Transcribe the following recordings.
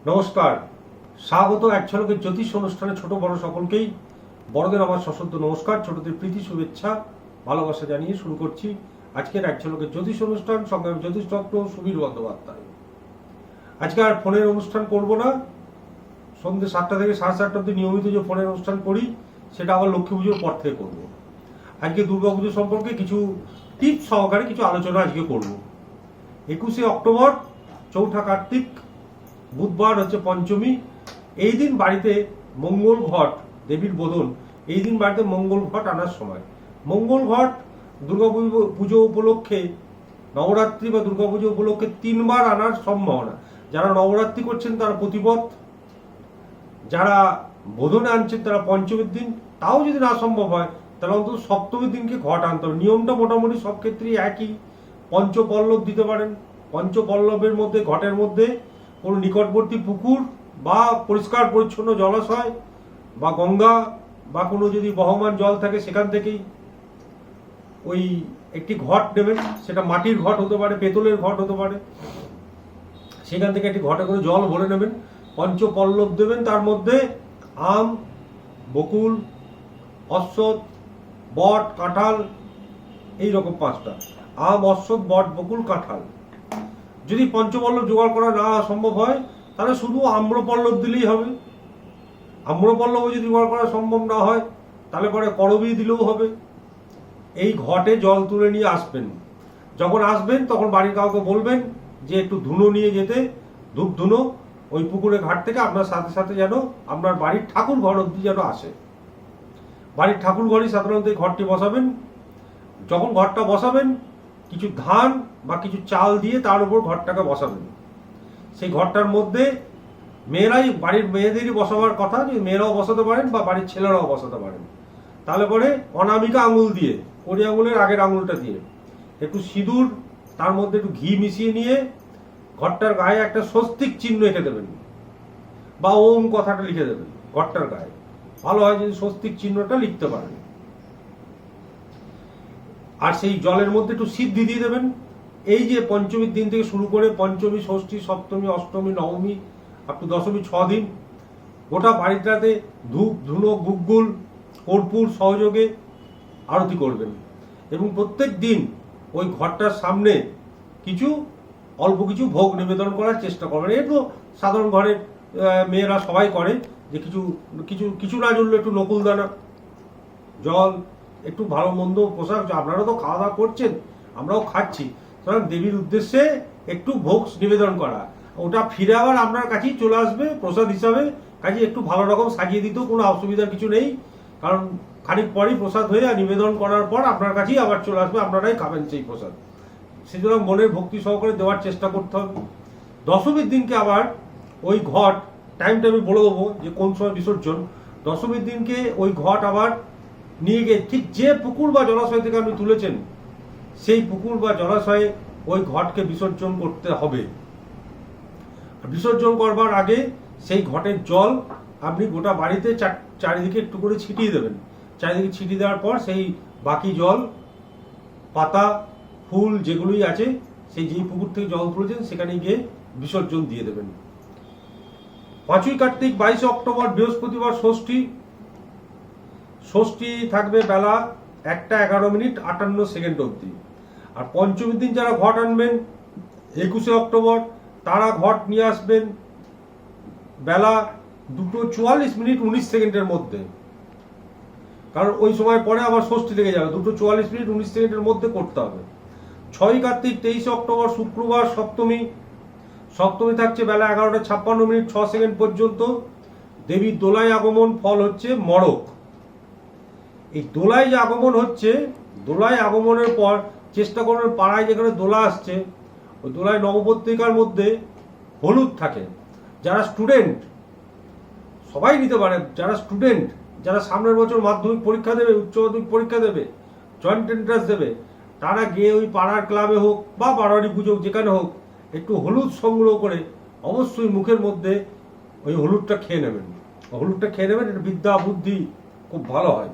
নমস্কার, স্বাগত এক ঝলকের জ্যোতিষ অনুষ্ঠানে ছোট বড় সকলকেই বড়দের আমার সশ্রদ্ধ নমস্কার, ছোটদের প্রীতি শুভেচ্ছা ভালোবাসা জানিয়ে শুরু করছি আজকের এক ঝলকের জ্যোতিষ অনুষ্ঠান। সঙ্গে আমি জ্যোতিষ ডক্টর সুবীর বন্দ্যোপাধ্যায়। আজকে আর ফোনের অনুষ্ঠান করব না। সন্ধ্যে 7টা থেকে 7:30 অব্দি নিয়মিত যে ফোনের অনুষ্ঠান করি সেটা আবার লক্ষ্মী পুজোর পর থেকে করব। আজকে দুর্গাপুজো সম্পর্কে কিছু টিপস সহকারে কিছু আলোচনা আজকে করব। 21শে অক্টোবর, চৌঠা কার্তিক, বুধবার হচ্ছে পঞ্চমী। এই দিন বাড়িতে মঙ্গল ঘট, দেবীর বোধন, এই দিন বাড়িতে মঙ্গল ঘট আনার সময়। মঙ্গল ঘট দুর্গাপুজো উপলক্ষে, নবরাত্রি বা দুর্গাপুজো উপলক্ষে 3বার আনার সম্ভাবনা। যারা নবরাত্রি করছেন তারা প্রতিপদ, যারা বোধনে আনছেন তারা পঞ্চমীর দিন, তাও যদি না সম্ভব হয় তাহলে অন্তত সপ্তমীর দিনকে ঘট আনতে হবে। নিয়মটা মোটামুটি সব ক্ষেত্রেই একই। পঞ্চপল্লব দিতে পারেন। পঞ্চপল্লবের মধ্যে, ঘটের মধ্যে কোনো নিকটবর্তী পুকুর বা পরিষ্কার পরিচ্ছন্ন জলাশয় বা গঙ্গা বা কোনো যদি বহমান জল থাকে সেখান থেকেই ওই একটি ঘট নেবেন। সেটা মাটির ঘট হতে পারে, পেতলের ঘট হতে পারে। সেখান থেকে একটি ঘটে করে জল ভরে নেবেন, পঞ্চপল্লব দেবেন। তার মধ্যে আম, বকুল, অশ্বত্থ, বট, কাঁঠাল, এইরকম 5টা আম, অশ্বত্থ, বট, বকুল, কাঁঠাল। যদি পঞ্চপল্লব জোগাড় করা না সম্ভব হয় তাহলে শুধু আম্রপল্লব দিলেই হবে। আম্রপল্লব যদি জোগাড় করা সম্ভব না হয় তাহলে পরে করবী দিলেও হবে। এই ঘটে জল তুলে নিয়ে আসবেন। যখন আসবেন তখন বাড়ির কাউকে বলবেন যে একটু ধুনো নিয়ে যেতে, ধূপ ধুনো, ওই পুকুরে ঘাট থেকে আপনার সাথে সাথে যেন আপনার বাড়ির ঠাকুর ঘর অব্দি যেন আসে। বাড়ির ঠাকুর ঘরই সাধারণত এই ঘরটি বসাবেন। যখন ঘরটা বসাবেন কিছু ধান বা কিছু চাল দিয়ে তার উপর ঘরটাকে বসাবেন। সেই ঘরটার মধ্যে মেয়েরাই, বাড়ির মেয়েদেরই বসাবার কথা, যে মেয়েরাও বসাতে পারেন বা বাড়ির ছেলেরাও বসাতে পারেন। তাহলে পরে অনামিকা আঙুল দিয়ে, কড়ি আঙুলের আগের আঙুলটা দিয়ে একটু সিঁদুর, তার মধ্যে একটু ঘি মিশিয়ে নিয়ে ঘরটার গায়ে একটা স্বস্তিক চিহ্ন এঁকে দেবেন বা ওম কথাটা লিখে দেবেন ঘরটার গায়ে। ভালো হয় যদি স্বস্তিক চিহ্নটা লিখতে পারেন। আর সেই জলের মধ্যে একটু সিদ্ধি দিয়ে দেবেন। এই যে পঞ্চমীর দিন থেকে শুরু করে পঞ্চমী, ষষ্ঠী, সপ্তমী, অষ্টমী, নবমী আপ টু দশমী, 6 দিন গোটা বাড়িটাতে ধূপ ধুনো, গুগ্গুল, কর্পূর সহযোগে আরতি করবেন। এবং প্রত্যেক দিন ওই ঘরটার সামনে অল্প কিছু ভোগ নিবেদন করার চেষ্টা করবেন। এই তো সাধারণ ঘরের মেয়েরা সবাই করে, যে কিছু কিছু কিছু না জুড়লে একটু নকুলদানা, জল, একটু ভালো মন্দ পোশাক। আপনারা তো খাওয়া দাওয়া করছেন, আমরাও খাচ্ছি, সুতরাং দেবীর উদ্দেশ্যে একটু ভোগ নিবেদন করা, ওটা ফিরে আবার আপনার কাছেই চলে আসবে প্রসাদ হিসাবে। কাজে একটু ভালো রকম সাজিয়ে দিতেও কোনো অসুবিধার কিছু নেই, কারণ খানিক পরই প্রসাদ হয়ে নিবেদন করার পর আপনার কাছেই আবার চলে আসবে, আপনারাই খাবেন সেই প্রসাদ। সুতরাং মনের ভক্তি সহকারে দেওয়ার চেষ্টা করতে হবে। দশমীর দিনকে আবার ওই ঘট, টাইমটা আমি বলে দেবো যে কোন সময় বিসর্জন। দশমীর দিনকে ওই ঘট আবার নিয়ে গিয়ে ঠিক যে পুকুর বা জলাশয় থেকে আপনি তুলেছেন সেই পুকুর বা জলাশয়ে ওই ঘটকে বিসর্জন করতে হবে। বিসর্জন করবার আগে সেই ঘটের জল আপনি গোটা বাড়িতে চারিদিকে একটু করে ছিটিয়ে দেবেন। চারিদিকে ছিটিয়ে দেওয়ার পর সেই বাকি জল, পাতা, ফুল যেগুলোই আছে, সেই যেই পুকুর থেকে জল তুলেছেন সেখানে গিয়ে বিসর্জন দিয়ে দেবেন। 5ই কার্তিক, 22শে অক্টোবর, বৃহস্পতিবার, ষষ্ঠী। ষষ্ঠী থাকবে বেলা 1:11:58 অবধি। আর পঞ্চমীর দিন যারা ঘট আনবেন 21শে অক্টোবর, তারা ঘট নিয়ে আসবেন বেলা 2:44:19 মধ্যে, কারণ ওই সময় পরে আবার ষষ্ঠী লেগে যাবে। 2:44:19 মধ্যে করতে হবে। 6ই কার্তিক, 23শে অক্টোবর, শুক্রবার, সপ্তমী। সপ্তমী থাকছে বেলা 11:56:06 পর্যন্ত। দেবীর দোলায় আগমন, ফল হচ্ছে মড়ক। এই দোলায় যে আগমন হচ্ছে, দোলায় আগমনের পর চেষ্টা করবেন পাড়ায় যেখানে দোলা আসছে ওই দোলায় নবপত্রিকার মধ্যে হলুদ থাকে। যারা স্টুডেন্ট সবাই নিতে পারে, যারা স্টুডেন্ট, যারা সামনের বছর মাধ্যমিক পরীক্ষা দেবে, উচ্চ মাধ্যমিক পরীক্ষা দেবে, জয়েন্ট এন্ট্রান্স দেবে, তারা গিয়ে ওই পাড়ার ক্লাবে হোক বা বারোয়ারি পুজো যেখানে হোক একটু হলুদ সংগ্রহ করে অবশ্যই মুখের মধ্যে ওই হলুদটা খেয়ে নেবেন। হলুদটা খেয়ে নেবেন, এটা বিদ্যা বুদ্ধি খুব ভালো হয়।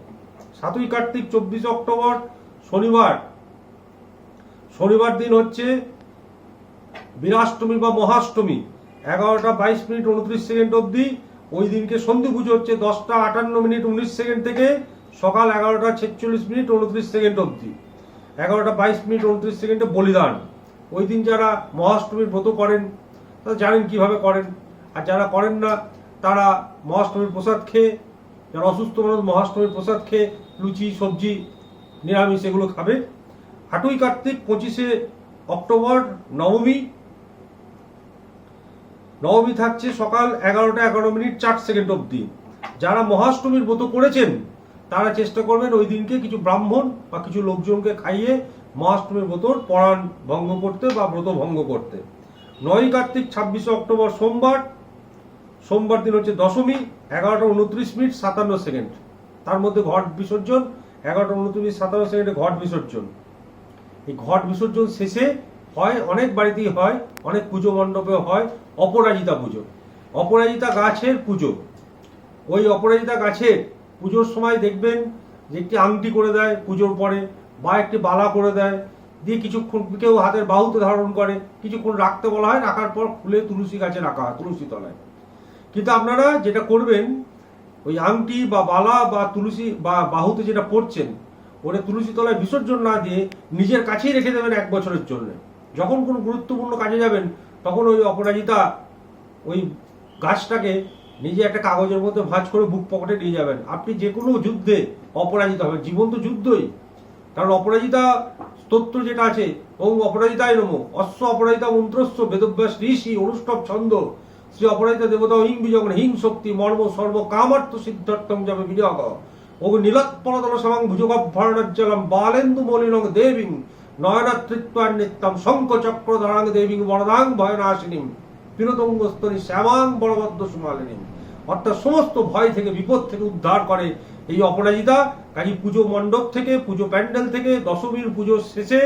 7ই কার্তিক, 24শে অক্টোবর, শনিবার। শনিবার দিন হচ্ছে বীরাষ্টমী বা মহাষ্টমী। 11:22:29 অবধি। ওই দিনকে সন্ধি পুজো হচ্ছে 10:58:19 থেকে সকাল 11:46:29 অবধি। 11:22:29 বলিদান। ওই দিন যারা মহাষ্টমীর ব্রত করেন তারা জানেন কিভাবে করেন, আর যারা করেন না তারা মহাষ্টমীর প্রসাদ খেয়ে, যারা অসুস্থ মানুষ মহাষ্টমীর প্রসাদ খেয়ে লুচি সবজি নিরামিষ এগুলো খাবে। 8ই কার্তিক 25শে অক্টোবর নবমী। নবমী থাকছে সকাল 11:11:04 অবধি। যারা মহাষ্টমীর ব্রত করেছেন তারা চেষ্টা করবেন ওই দিনকে কিছু ব্রাহ্মণ বা কিছু লোকজনকে খাইয়ে মহাষ্টমীর ব্রতর পরাণ ভঙ্গ করতে বা ব্রত ভঙ্গ করতে। 9ই কার্তিক 26শে অক্টোবর সোমবার। সোমবার দিন হচ্ছে দশমী। 11:29:57। তার মধ্যে ঘট বিসর্জন। 11:29:57 ঘট বিসর্জন। এই ঘট বিসর্জন শেষে হয়, অনেক বাড়িতেই হয়, অনেক পুজো মণ্ডপে হয় অপরাজিতা পুজো। অপরাজিতা গাছের পুজো। ওই অপরাজিতা গাছের পুজোর সময় দেখবেন যে একটি আংটি করে দেয় পুজোর পরে, বা একটি বালা করে দেয়, দিয়ে কিছুক্ষণ কেউ হাতের বাহুতে ধারণ করে, কিছুক্ষণ রাখতে বলা হয়, রাখার পর খুলে তুলসী গাছে রাখা হয়, তুলসী তলায়। কিন্তু আপনারা যেটা করবেন, ওই আংটি বা বালা বা তুলসী বা বাহুতে যেটা পড়ছেন ওটা তুলসী তলায় বিসর্জন না দিয়ে নিজের কাছেই রেখে দেবেন 1 বছরের জন্য। যখন কোনো গুরুত্বপূর্ণ কাজে যাবেন তখন ওই অপরাজিতা ওই গাছটাকে নিজে একটা কাগজের মধ্যে ভাঁজ করে বুক পকেটে নিয়ে যাবেন। আপনি যে কোনো যুদ্ধে অপরাজিতা হবেন। জীবন তো যুদ্ধই, কারণ অপরাজিতা স্তোত্র যেটা আছে, ওম অপরাজিতায় নমঃ, অশ্ব অপরাজিতা মন্ত্রস্ব বেদব্যাস ঋষি অনুষ্ঠব ছন্দ শ্রী অপরাজিতা দেবতা হিং বিজগণ হিং শক্তি মর্ম সর্ব কামার্থ সিদ্ধার্থম যাবে বিজগ ও নীলৎপরতল সমাং ভুজগভরণজ্জলম বালেন্দু মলিনং দেবীং নয়নাতৃত্বান নিত্যম শঙ্খ চক্র ধরাং দেবীং বরদাং ভয়নাশিনীম পিনতঙ্গস্তরী শ্যামাং বলবদ্ধ সুমালিনীম। অর্থাৎ সমস্ত ভয় থেকে বিপদ থেকে উদ্ধার করে এই অপরাজিতা। কাজী পুজো মণ্ডপ থেকে, পুজো প্যান্ডেল থেকে দশমীর পুজো শেষে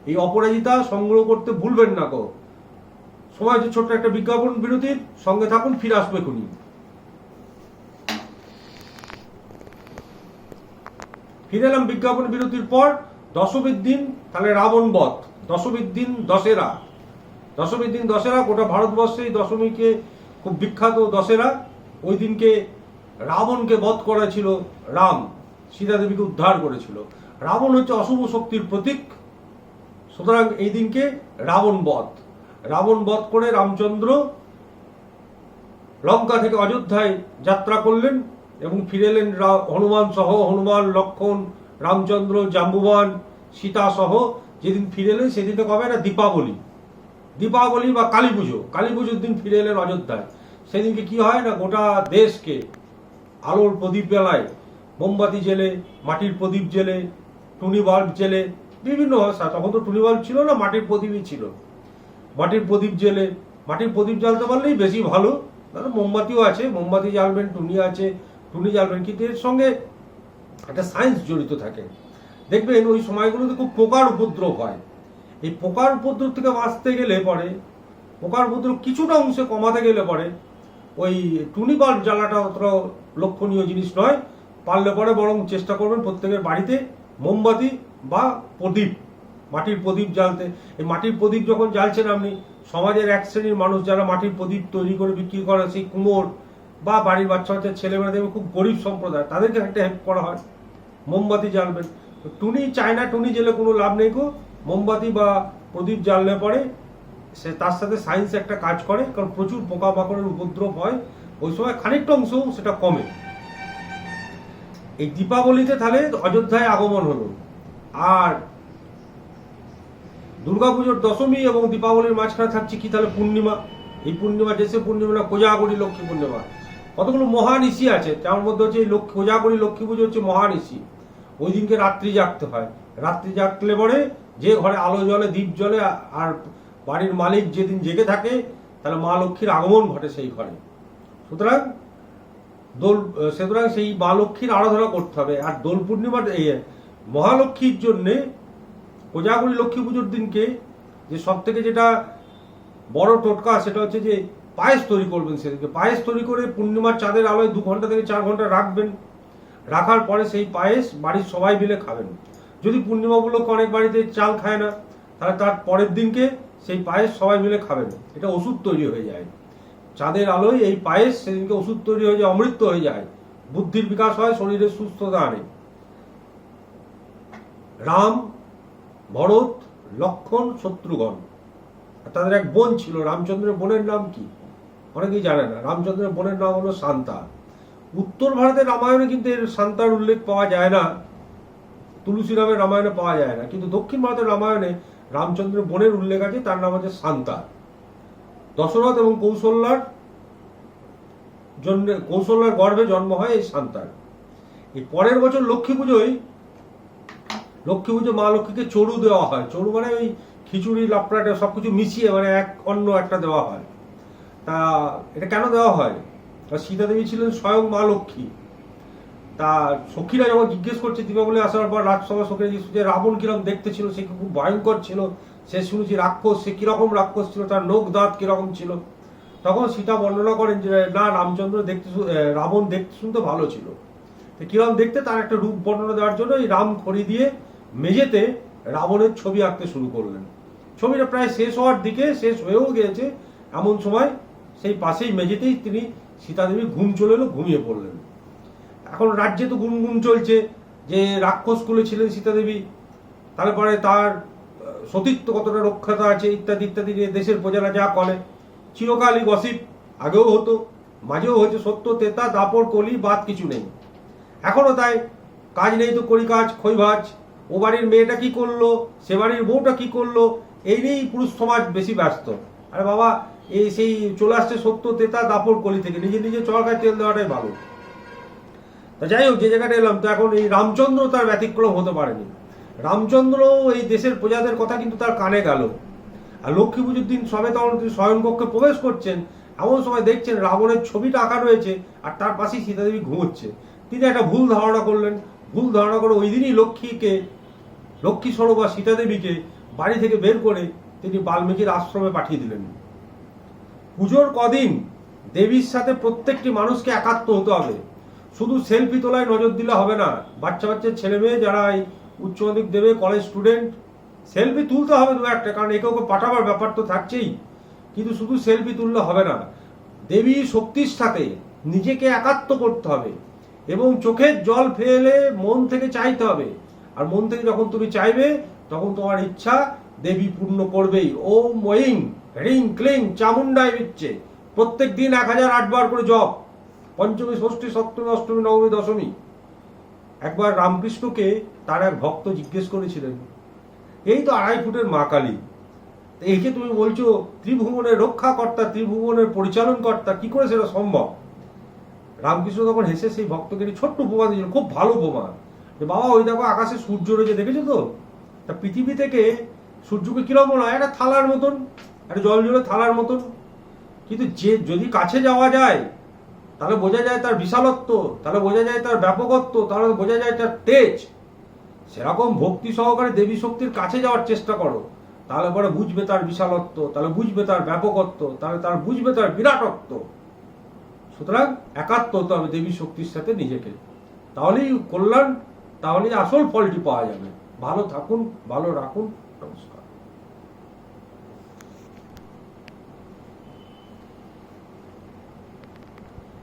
এই অপরাজিতা সংগ্রহ করতে ভুলবেন না গো। সময় হচ্ছে ছোট্ট একটা বিজ্ঞাপন বিরতির, সঙ্গে থাকুন, ফিরে আসবে এখনই। ফিরে এলাম বিজ্ঞাপন বিরতির পর। দশমীর দিন তাহলে রাবণ বধ। দশমীর দিন দশেরা। দশমীর দিন দশেরা, গোটা ভারতবর্ষে এই দশমীকে খুব বিখ্যাত দশেরা। ওই দিনকে রাবণকে বধ করেছিল রাম, সীতা দেবীকে উদ্ধার করেছিল। রাবণ হচ্ছে অশুভ শক্তির প্রতীক, সুতরাং এই দিনকে রাবণ বধ। রাবণ বধ করে রামচন্দ্র লঙ্কা থেকে অযোধ্যায় যাত্রা করলেন এবং ফিরে এলেন হনুমান সহ, হনুমান, লক্ষণ, রামচন্দ্র, জাম্বুবান, সীতা সহ। যেদিন ফিরে এলেন সেদিনকে কবে না দীপাবলি। দীপাবলি বা কালী পুজো। কালী পুজোর দিন ফিরে এলেন অযোধ্যায়। সেদিনকে কি হয় না, গোটা দেশকে আলোর প্রদীপ জ্বালায়, মোমবাতি জেলে, মাটির প্রদীপ জেলে, টুনি বাল্ব জেলে, বিভিন্ন ভাষা। তখন তো টুনি বাল্ব ছিল না, মাটির প্রদীপই ছিল। মাটির প্রদীপ জেলে, মাটির প্রদীপ জ্বালতে পারলেই বেশি ভালো। দাদা মোমবাতিও আছে, মোমবাতি জ্বালবেন, টুনি আছে, টুনি জ্বালবেন, কিন্তু এর সঙ্গে একটা সায়েন্স জড়িত থাকে। দেখবেন ওই সময়গুলোতে খুব পোকার উপদ্রব হয়। এই পোকার উপদ্রব থেকে বাঁচতে গেলে পরে, পোকার উপদ্রব কিছুটা অংশে কমাতে গেলে পরে ওই টুনি বাল্ব জ্বালাটা অতটা লক্ষণীয় জিনিস নয়। পারলে পরে বরং চেষ্টা করবেন প্রত্যেকের বাড়িতে মোমবাতি বা প্রদীপ, মাটির প্রদীপ জ্বালতে। এই মাটির প্রদীপ যখন জ্বালছেন আপনি, সমাজের এক শ্রেণীর মানুষ যারা মাটির প্রদীপ তৈরি করে বিক্রি করে, সেই কুমোর বা বাড়ির বাচ্চা বাচ্চা ছেলেমেয়েরা দেখবে খুব গরিব সম্প্রদায়, তাদেরকে একটা হেল্প করা হয়। মোমবাতি জ্বালবেন। টুনি চায়না, টুনি জ্বেলে কোনো লাভ নেই গো। মোমবাতি বা প্রদীপ জ্বাললে পরে সে তার সাথে সায়েন্স একটা কাজ করে, কারণ প্রচুর পোকামাকড়ের উপদ্রব হয় ওই সময়, খানিকটা অংশ সেটা কমে। এই দীপাবলিতে তাহলে অযোধ্যায় আগমন হলো। আর দুর্গাপুজোর দশমী এবং দীপাবলির মাঝখানে থাকছে কি তাহলে পূর্ণিমা। এই পূর্ণিমা দেশে পূর্ণিমা না, কোজাগরী লক্ষ্মী পূর্ণিমা। কতগুলো মহানিশি আছে, তার মধ্যে হচ্ছে এই কোজাগরী লক্ষ্মী পুজো হচ্ছে মহানিশি। ওই দিনকে রাত্রি জাগতে হয়। রাত্রি জাগলে পরে যে ঘরে আলো জ্বলে, দ্বীপ জ্বলে, আর বাড়ির মালিক যেদিন জেগে থাকে তাহলে মা লক্ষ্মীর আগমন ঘটে সেই ঘরে। সুতরাং সেই মা লক্ষ্মীর আরাধনা করতে হবে। আর দোল পূর্ণিমার মহালক্ষ্মীর জন্যে কোজাগরী লক্ষ্মী পুজোর দিনকে যে সব থেকে যেটা বড় টোটকা, সেটা হচ্ছে যে পায়েস তৈরি করবেন। সেদিকে পায়েস তৈরি করে পূর্ণিমার চাঁদের আলোয় 2 ঘন্টা থেকে 4 ঘন্টা রাখবেন। রাখার পরে সেই পায়েস বাড়ির সবাই মিলে খাবেন। যদি পূর্ণিমা উপলক্ষে অনেক বাড়িতে চাল খায় না, তাহলে তার পরের দিনকে সেই পায়েস সবাই মিলে খাবেন। এটা ওষুধ তৈরি হয়ে যায়। চাঁদের আলোয় এই পায়েস সেদিনকে ওষুধ তৈরি হয়ে যায়, অমৃত হয়ে যায়, বুদ্ধির বিকাশ হয়, শরীরের সুস্থতা আনে। রাম, ভরত, লক্ষণ, শত্রুঘ্ন, তাদের এক বোন ছিল। রামচন্দ্রের বোনের নাম কি অনেকেই জানে না। রামচন্দ্রের বোনের নাম হলো শান্তা। উত্তর ভারতের রামায়ণে কিন্তু এর শান্তার উল্লেখ পাওয়া যায় না, তুলসী রামের রামায়ণে পাওয়া যায় না, কিন্তু দক্ষিণ ভারতের রামায়ণে রামচন্দ্রের বোনের উল্লেখ আছে, তার নাম হচ্ছে শান্তা। দশরথ এবং কৌশল্যার গর্ভে জন্ম হয় এই শান্তার। এই পরের বছর লক্ষ্মী পুজো মা লক্ষ্মীকে চড়ু দেওয়া হয়। চড়ু মানে ওই খিচুড়ি লাপড়াটা সবকিছু মিশিয়ে মানে এক অন্য একটা দেওয়া হয়। তা এটা কেন দেওয়া হয়? সীতা দেবী ছিলেন স্বয়ং মা লক্ষ্মী। তা সখীরা যখন জিজ্ঞেস করছে দীপাবলি আসার পর রাজসভা সখীরা জিজ্ঞেস করছে রাবণ কিরকম দেখতে ছিল, সে খুব ভয়ঙ্কর ছিল, সে শুনেছি রাক্ষস, সে কিরকম রাক্ষস ছিল, তার নখ দাঁত কিরকম ছিল। তখন সীতা বর্ণনা করেন যে না, রাবণ দেখতে শুনতে ভালো ছিল। কিরকম দেখতে তার একটা রূপ বর্ণনা দেওয়ার জন্য এই রাম খড়ি দিয়ে মেঝেতে রাবণের ছবি আঁকতে শুরু করলেন। ছবিটা প্রায় শেষ হওয়ার দিকে, শেষ হয়েও গিয়েছে, এমন সময় সেই পাশেই মেঝেতেই তিনি সীতাদেবী ঘুম চলে এলো, ঘুমিয়ে পড়লেন। এখন রাজ্যে তো গুনগুন চলছে যে রাক্ষস কুলে ছিলেন সীতাদেবী, তারপরে তার সতীত্ব কতটা রক্ষতা আছে ইত্যাদি ইত্যাদি নিয়ে দেশের প্রজারা যা করে। চিরকালই গসিপ, আগেও হতো, মাঝেও হয়েছে, সত্য তেতা দাপড় কলি বাদ কিছু নেই। এখনো তাই, কাজ নেই তো করি কাজ, খই ভাজ, ও বাড়ির মেয়েটা কি করলো, সে বাড়ির বউটা কি করলো, এই নিয়েই পুরুষ সমাজ বেশি ব্যস্ত। আরে বাবা, এই সেই চলে আসছে সত্য তেতা দাপড় কলি থেকে, নিজে নিজে চরকায় তেল দেওয়াটাই ভালো। তা যাই হোক, যে জায়গাটা এলাম, তো এখন এই রামচন্দ্র তার ব্যতিক্রম হতে পারেনি। রামচন্দ্র এই দেশের প্রজাদের কথা কিন্তু তার কানে গেল। আর লক্ষ্মী পুজোর দিন সবে তখন তিনি শয়নকক্ষে প্রবেশ করছেন, এমন সময় দেখছেন রাবণের ছবিটা আঁকা রয়েছে আর তার পাশেই সীতাদেবী ঘুমোচ্ছে। তিনি একটা ভুল ধারণা করলেন। ভুল ধারণা করে ওই দিনই লক্ষ্মী স্বরূপ বা সীতাদেবীকে বাড়ি থেকে বের করে তিনি বাল্মীকির আশ্রমে পাঠিয়ে দিলেন। পুজোর কদিন দেবীর সাথে প্রত্যেকটি মানুষকে একাত্ম হতে হবে। শুধু সেলফি তোলায় নজর দিলে হবে না। বাচ্চা ছেলে মেয়ে যারা এই উচ্চ মাধ্যমিক দেবে, কলেজ স্টুডেন্ট, সেলফি তুলতে হবে দু একটা, কারণ একে ওকে পাঠাবার ব্যাপার তো থাকছেই, কিন্তু শুধু সেলফি তুললে হবে না। দেবী শক্তির সাথে নিজেকে একাত্ম করতে হবে এবং চোখের জল ফেলে মন থেকে চাইতে হবে। আর মন থেকে যখন তুমি চাইবে তখন তোমার ইচ্ছা দেবী পূর্ণ করবেই। ওম ওইং হ্রিং ক্লিং চামুন্ডায় বিচ্ছে প্রত্যেক দিন 1008 বার করে জপ, পঞ্চমী ষষ্ঠী সপ্তমী অষ্টমী নবমী দশমী। একবার রামকৃষ্ণকে তার এক ভক্ত জিজ্ঞেস করেছিলেন, এই তো 2.5 ফুটের মা কালী, একে তুমি বলছো ত্রিভুবনের রক্ষাকর্তা, ত্রিভুবনের পরিচালন কর্তা, কি করে সেটা সম্ভব? রামকৃষ্ণ তখন হেসে সেই ভক্তকে ছোট্ট উপমা দিয়েছিল, খুব ভালো উপমা, যে বাবা ওই দেখো আকাশে সূর্য রয়েছে, দেখেছো তো? তা পৃথিবী থেকে সূর্যকে কিরকম হয়, একটা থালার মতন, একটা জল জলে থালার মতন। কিন্তু যদি কাছে যাওয়া যায় তাহলে বোঝা যায় তার বিশালত্ব, তাহলে বোঝা যায় তার ব্যাপকত্ব, তাহলে বোঝা যায় তার তেজ। সেরকম ভক্তি সহকারে দেবী শক্তির কাছে যাওয়ার চেষ্টা করো, তাহলে পরে বুঝবে তার বিশালত্ব, তাহলে বুঝবে তার ব্যাপকত্ব, তাহলে তার বুঝবে তার বিরাটত্ব। সুতরাং একাত্ম হতে হবে দেবী শক্তির সাথে নিজেকে, তাহলেই কল্যাণ, তাহলেই আসল ফলটি পাওয়া যাবে। ভালো থাকুন, ভালো রাখুন, নমস্কার।